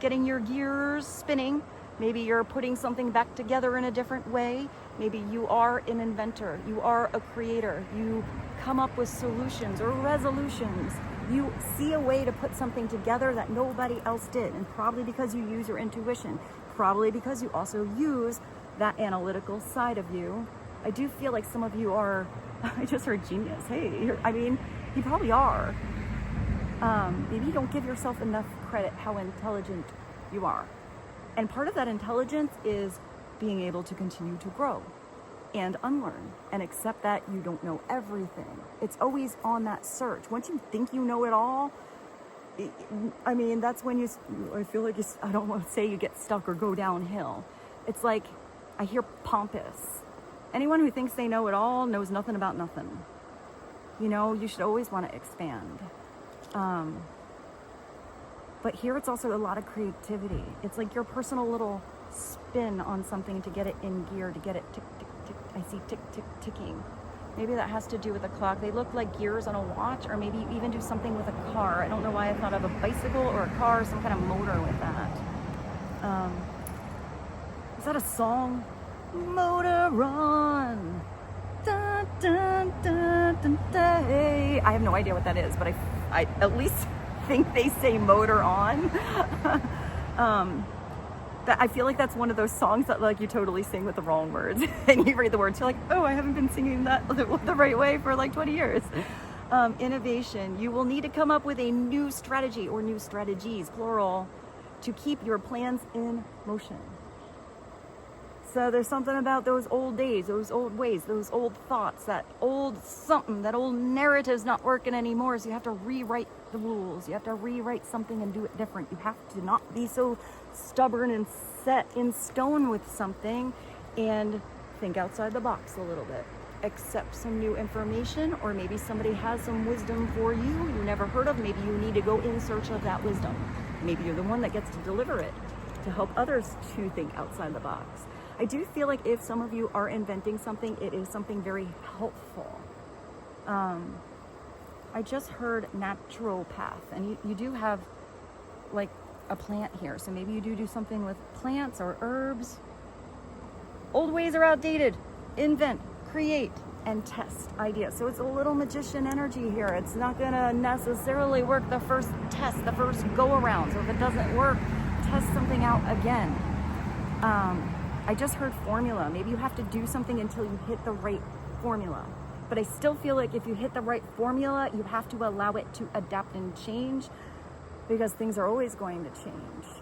getting your gears spinning. Maybe you're putting something back together in a different way. Maybe you are an inventor. You are a creator. You come up with solutions or resolutions. You see a way to put something together that nobody else did. And probably because you use your intuition. Probably because you also use that analytical side of you. I do feel like some of you are, I just heard genius. Hey, I mean, you probably are. Maybe you don't give yourself enough credit how intelligent you are. And part of that intelligence is being able to continue to grow and unlearn and accept that you don't know everything. It's always on that search. Once you think you know it all, I mean, that's when I feel like I don't want to say you get stuck or go downhill. It's like, I hear pompous. Anyone who thinks they know it all knows nothing about nothing. You know, you should always want to expand. But here it's also a lot of creativity. It's like your personal little spin on something to get it in gear, to get it tick, tick, tick. I see tick, tick, ticking. Maybe that has to do with a clock. They look like gears on a watch, or maybe you even do something with a car. I don't know why I thought of a bicycle or a car, some kind of motor with that. Is that a song? Motor Run. Dun, dun, dun, dun, dun. I have no idea what that is, but I at least think they say motor on. I feel like that's one of those songs that like you totally sing with the wrong words and you read the words, you're like, oh, I haven't been singing that the right way for like 20 years. Innovation. You will need to come up with a new strategy or new strategies, plural, to keep your plans in motion. So there's something about those old days, those old ways, those old thoughts, that old something, that old narrative's not working anymore. So you have to rewrite the rules. You have to rewrite something and do it different. You have to not be so stubborn and set in stone with something, and think outside the box a little bit. Accept some new information, or maybe somebody has some wisdom for you never heard of. Maybe you need to go in search of that wisdom. Maybe you're the one that gets to deliver it, to help others to think outside the box. I do feel like if some of you are inventing something, it is something very helpful. I just heard naturopath, and you do have like a plant here. So maybe you do something with plants or herbs. Old ways are outdated. Invent, create, and test ideas. So it's a little magician energy here. It's not gonna necessarily work the first test, the first go around. So if it doesn't work, test something out again. I just heard formula. Maybe you have to do something until you hit the right formula. But I still feel like if you hit the right formula, you have to allow it to adapt and change, because things are always going to change.